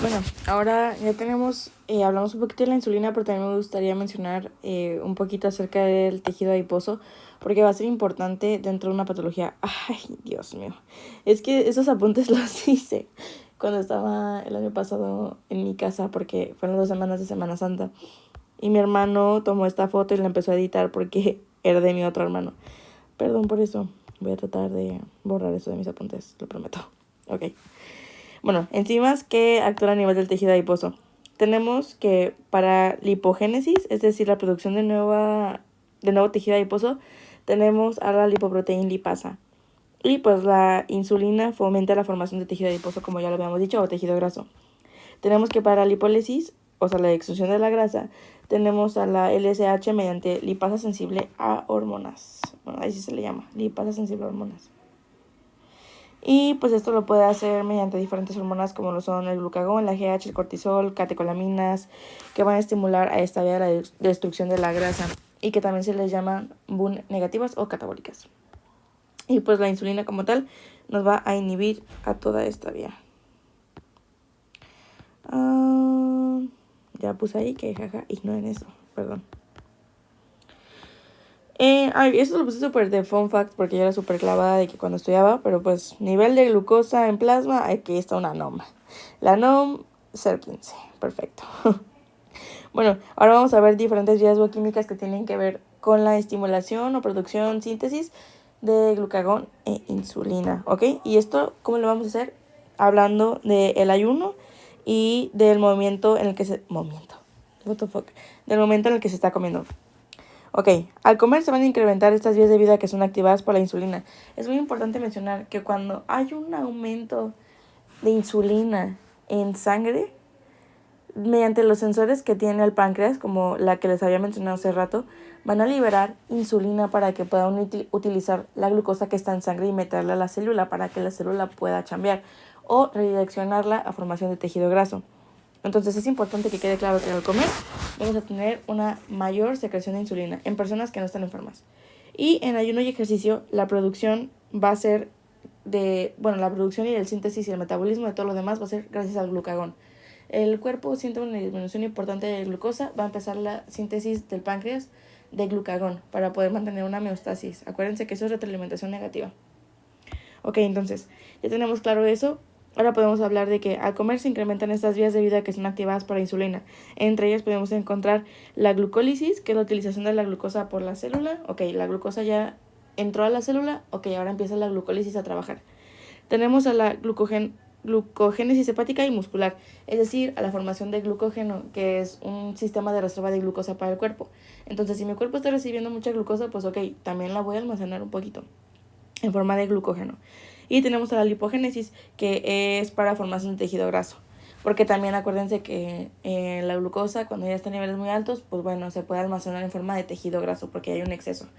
Bueno, ahora ya tenemos, hablamos un poquito de la insulina, pero también me gustaría mencionar un poquito acerca del tejido adiposo, porque va a ser importante dentro de una patología. Ay, Dios mío. Es que esos apuntes los hice cuando estaba el año pasado en mi casa, porque fueron 2 semanas de Semana Santa. Y mi hermano tomó esta foto y la empezó a editar porque era de mi otro hermano. Perdón por eso. Voy a tratar de borrar eso de mis apuntes, lo prometo. Ok. Bueno, enzimas que actúan a nivel del tejido adiposo. Tenemos que para lipogénesis, es decir, la producción de nuevo tejido adiposo, tenemos a la lipoproteína lipasa. Y pues la insulina fomenta la formación de tejido adiposo, como ya lo habíamos dicho, o tejido graso. Tenemos que para la lipólisis, o sea, la extrusión de la grasa, tenemos a la LSH mediante lipasa sensible a hormonas. Bueno, ahí sí se le llama, lipasa sensible a hormonas. Y pues esto lo puede hacer mediante diferentes hormonas como lo son el glucagón, la GH, el cortisol, catecolaminas, que van a estimular a esta vía la destrucción de la grasa y que también se les llaman BUN negativas o catabólicas. Y pues la insulina como tal nos va a inhibir a toda esta vía. Ya puse ahí que jaja, ignoren eso, perdón. Eso lo puse súper de fun fact porque yo era súper clavada de que cuando estudiaba, pero pues nivel de glucosa en plasma, aquí está una NOM. La NOM 015, perfecto. Bueno, ahora vamos a ver diferentes vías bioquímicas que tienen que ver con la estimulación o producción, síntesis de glucagón e insulina, ¿ok? Y esto, ¿cómo lo vamos a hacer? Hablando del ayuno y del movimiento en el que se... What the fuck? Del momento en el que se está comiendo. Ok, al comer se van a incrementar estas vías de vida que son activadas por la insulina. Es muy importante mencionar que cuando hay un aumento de insulina en sangre, mediante los sensores que tiene el páncreas, como la que les había mencionado hace rato, van a liberar insulina para que puedan utilizar la glucosa que está en sangre y meterla a la célula para que la célula pueda chambear o redireccionarla a formación de tejido graso. Entonces es importante que quede claro que al comer vamos a tener una mayor secreción de insulina en personas que no están enfermas. Y en ayuno y ejercicio la producción va a ser la producción y el síntesis y el metabolismo de todo lo demás va a ser gracias al glucagón. El cuerpo siente una disminución importante de glucosa, va a empezar la síntesis del páncreas de glucagón para poder mantener una homeostasis. Acuérdense que eso es retroalimentación negativa. Ok, entonces, ya tenemos claro eso. Ahora podemos hablar de que al comer se incrementan estas vías de vida que son activadas por la insulina. Entre ellas podemos encontrar la glucólisis, que es la utilización de la glucosa por la célula. Ok, la glucosa ya entró a la célula. Ok, ahora empieza la glucólisis a trabajar. Tenemos a la glucogénesis hepática y muscular, es decir, a la formación de glucógeno, que es un sistema de reserva de glucosa para el cuerpo. Entonces, si mi cuerpo está recibiendo mucha glucosa, pues ok, también la voy a almacenar un poquito en forma de glucógeno. Y tenemos a la lipogénesis, que es para formación de tejido graso. Porque también acuérdense que la glucosa, cuando ya está a niveles muy altos, pues bueno, se puede almacenar en forma de tejido graso porque hay un exceso.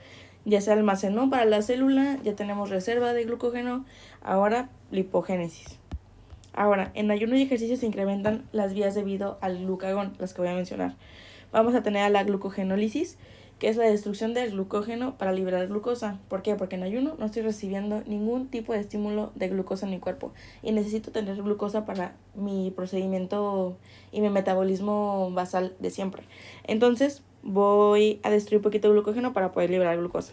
Ya se almacenó para la célula, ya tenemos reserva de glucógeno, ahora lipogénesis. Ahora, en ayuno y ejercicio se incrementan las vías debido al glucagón, las que voy a mencionar. Vamos a tener a la glucogenólisis, que es la destrucción del glucógeno para liberar glucosa. ¿Por qué? Porque en ayuno no estoy recibiendo ningún tipo de estímulo de glucosa en mi cuerpo y necesito tener glucosa para mi procedimiento y mi metabolismo basal de siempre. Entonces voy a destruir un poquito de glucógeno para poder liberar glucosa.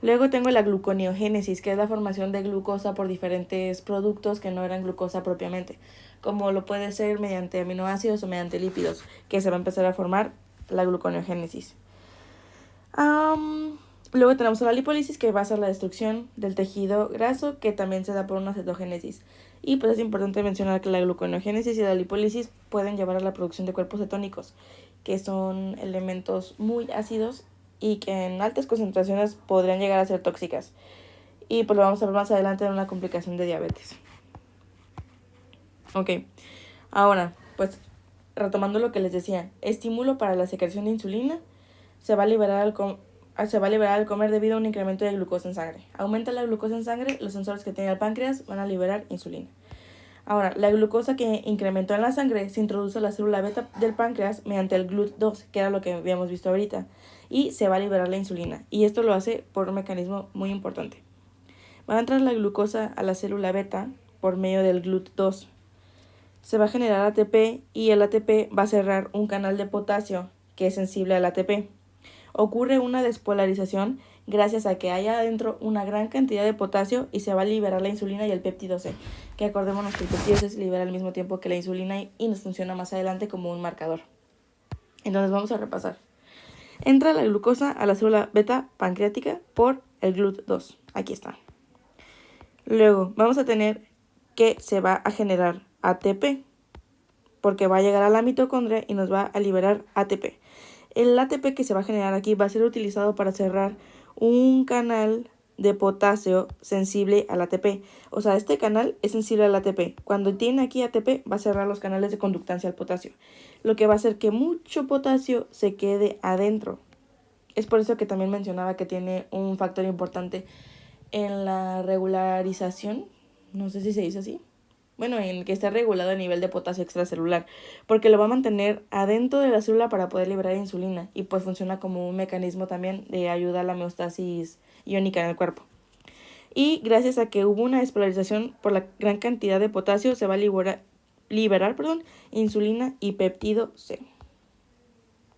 Luego tengo la gluconeogénesis, que es la formación de glucosa por diferentes productos que no eran glucosa propiamente, como lo puede ser mediante aminoácidos o mediante lípidos, que se va a empezar a formar la gluconeogénesis. Luego tenemos la lipólisis, que va a ser la destrucción del tejido graso, que también se da por una cetogénesis. Y pues es importante mencionar que la gluconeogénesis y la lipólisis pueden llevar a la producción de cuerpos cetónicos, que son elementos muy ácidos y que en altas concentraciones podrían llegar a ser tóxicas. Y pues lo vamos a ver más adelante en una complicación de diabetes. Ok, ahora, pues retomando lo que les decía, estímulo para la secreción de insulina se va a liberar al comer debido a un incremento de glucosa en sangre. Aumenta la glucosa en sangre, los sensores que tiene el páncreas van a liberar insulina. Ahora, la glucosa que incrementó en la sangre se introduce a la célula beta del páncreas mediante el GLUT2, que era lo que habíamos visto ahorita, y se va a liberar la insulina. Y esto lo hace por un mecanismo muy importante. Va a entrar la glucosa a la célula beta por medio del GLUT2. se va a generar ATP y el ATP va a cerrar un canal de potasio que es sensible al ATP. Ocurre una despolarización gracias a que haya adentro una gran cantidad de potasio y se va a liberar la insulina y el péptido C, que acordémonos que el péptido C se libera al mismo tiempo que la insulina y nos funciona más adelante como un marcador. Entonces vamos a repasar. Entra la glucosa a la célula beta pancreática por el GLUT2. Aquí está. Luego vamos a tener que se va a generar ATP, porque va a llegar a la mitocondria y nos va a liberar ATP. El ATP que se va a generar aquí va a ser utilizado para cerrar un canal de potasio sensible al ATP. O sea, este canal es sensible al ATP. Cuando tiene aquí ATP va a cerrar los canales de conductancia al potasio, lo que va a hacer que mucho potasio se quede adentro. Es por eso que también mencionaba que tiene un factor importante en la regularización, no sé si se dice así, bueno, en que esté regulado el nivel de potasio extracelular, porque lo va a mantener adentro de la célula para poder liberar insulina y pues funciona como un mecanismo también de ayuda a la homeostasis iónica en el cuerpo. Y gracias a que hubo una despolarización por la gran cantidad de potasio, se va a liberar insulina y péptido C.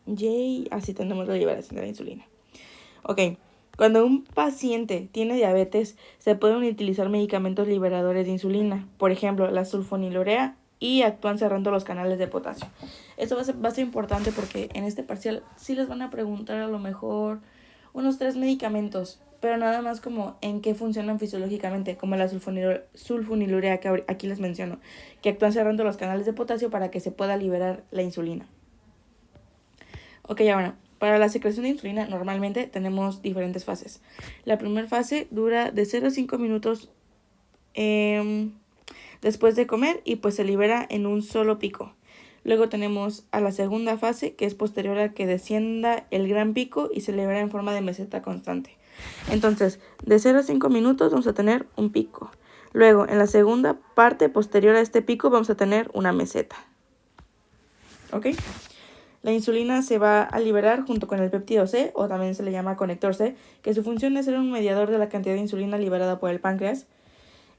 Yay, así tenemos la liberación de la insulina. Ok, cuando un paciente tiene diabetes, se pueden utilizar medicamentos liberadores de insulina, por ejemplo, la sulfonilurea, y actúan cerrando los canales de potasio. Esto va a ser importante porque en este parcial sí les van a preguntar a lo mejor unos 3 medicamentos, pero nada más como en qué funcionan fisiológicamente, como la sulfonilurea que aquí les menciono, que actúan cerrando los canales de potasio para que se pueda liberar la insulina. Ok, ahora, para la secreción de insulina normalmente tenemos diferentes fases. La primera fase dura de 0 a 5 minutos después de comer y pues se libera en un solo pico. Luego tenemos a la segunda fase, que es posterior a que descienda el gran pico y se libera en forma de meseta constante. Entonces, de 0 a 5 minutos vamos a tener un pico. Luego, en la segunda parte posterior a este pico vamos a tener una meseta. ¿Ok? La insulina se va a liberar junto con el péptido C, o también se le llama conector C, que su función es ser un mediador de la cantidad de insulina liberada por el páncreas.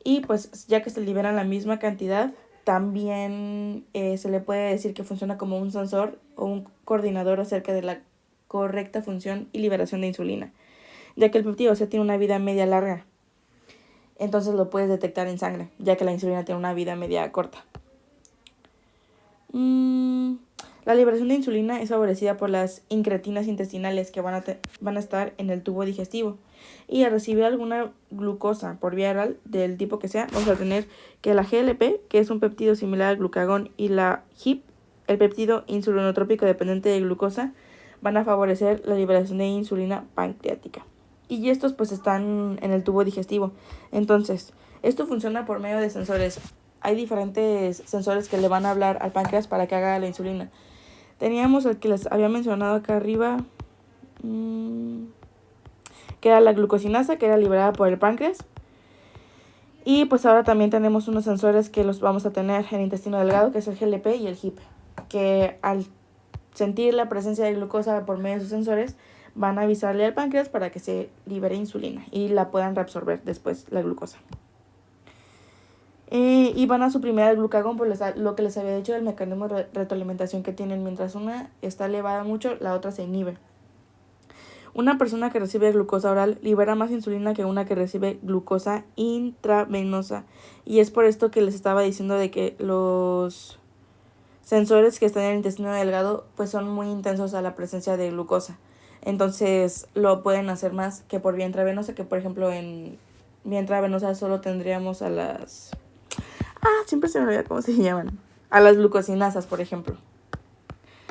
Y pues ya que se liberan la misma cantidad, también se le puede decir que funciona como un sensor o un coordinador acerca de la correcta función y liberación de insulina, ya que el péptido C tiene una vida media larga. Entonces lo puedes detectar en sangre, ya que la insulina tiene una vida media corta. La liberación de insulina es favorecida por las incretinas intestinales que van a estar en el tubo digestivo. Y al recibir alguna glucosa por vía oral, del tipo que sea, vamos a tener que la GLP, que es un péptido similar al glucagón, y la HIP, el péptido insulinotrópico dependiente de glucosa, van a favorecer la liberación de insulina pancreática. Y estos pues están en el tubo digestivo. Entonces, esto funciona por medio de sensores. Hay diferentes sensores que le van a hablar al páncreas para que haga la insulina. Teníamos el que les había mencionado acá arriba, que era la glucosinasa, que era liberada por el páncreas. Y pues ahora también tenemos unos sensores que los vamos a tener en el intestino delgado, que es el GLP y el HIP, que al sentir la presencia de glucosa por medio de sus sensores, van a avisarle al páncreas para que se libere insulina y la puedan reabsorber después la glucosa. Y van a suprimir el glucagón por lo que les había dicho del mecanismo de retroalimentación que tienen. Mientras una está elevada mucho, la otra se inhibe. Una persona que recibe glucosa oral libera más insulina que una que recibe glucosa intravenosa. Y es por esto que les estaba diciendo de que los sensores que están en el intestino delgado pues son muy intensos a la presencia de glucosa. Entonces lo pueden hacer más que por vía intravenosa, que por ejemplo en vía intravenosa solo tendríamos a las... siempre se me olvida cómo se llaman. A las glucosinasas, por ejemplo.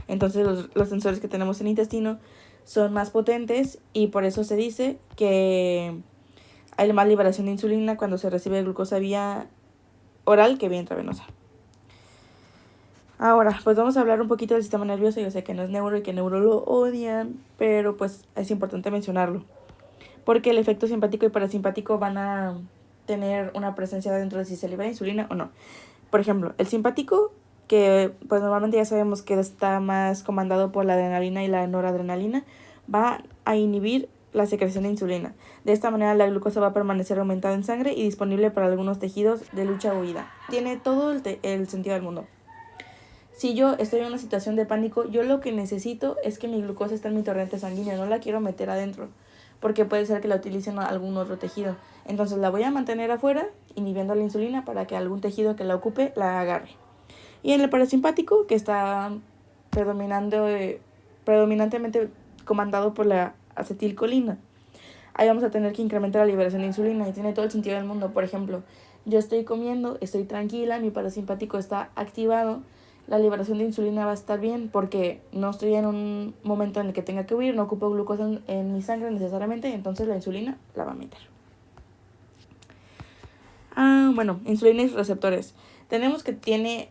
Entonces los sensores que tenemos en el intestino son más potentes y por eso se dice que hay más liberación de insulina cuando se recibe glucosa vía oral que vía intravenosa. Ahora, pues vamos a hablar un poquito del sistema nervioso. Yo sé que no es neuro y que neuro lo odian, pero pues es importante mencionarlo. Porque el efecto simpático y parasimpático van a tener una presencia dentro de si se libera insulina o no. Por ejemplo, el simpático, que pues normalmente ya sabemos que está más comandado por la adrenalina y la noradrenalina, va a inhibir la secreción de insulina. De esta manera la glucosa va a permanecer aumentada en sangre y disponible para algunos tejidos de lucha o huida. Tiene todo el sentido del mundo. Si yo estoy en una situación de pánico, yo lo que necesito es que mi glucosa esté en mi torrente sanguíneo, no la quiero meter adentro, porque puede ser que la utilicen en algún otro tejido. Entonces la voy a mantener afuera, inhibiendo la insulina para que algún tejido que la ocupe la agarre. Y en el parasimpático, que está predominantemente comandado por la acetilcolina, ahí vamos a tener que incrementar la liberación de insulina y tiene todo el sentido del mundo. Por ejemplo, yo estoy comiendo, estoy tranquila, mi parasimpático está activado, la liberación de insulina va a estar bien porque no estoy en un momento en el que tenga que huir, no ocupo glucosa en mi sangre necesariamente, entonces la insulina la va a meter. Bueno, insulina y receptores. Tenemos que tiene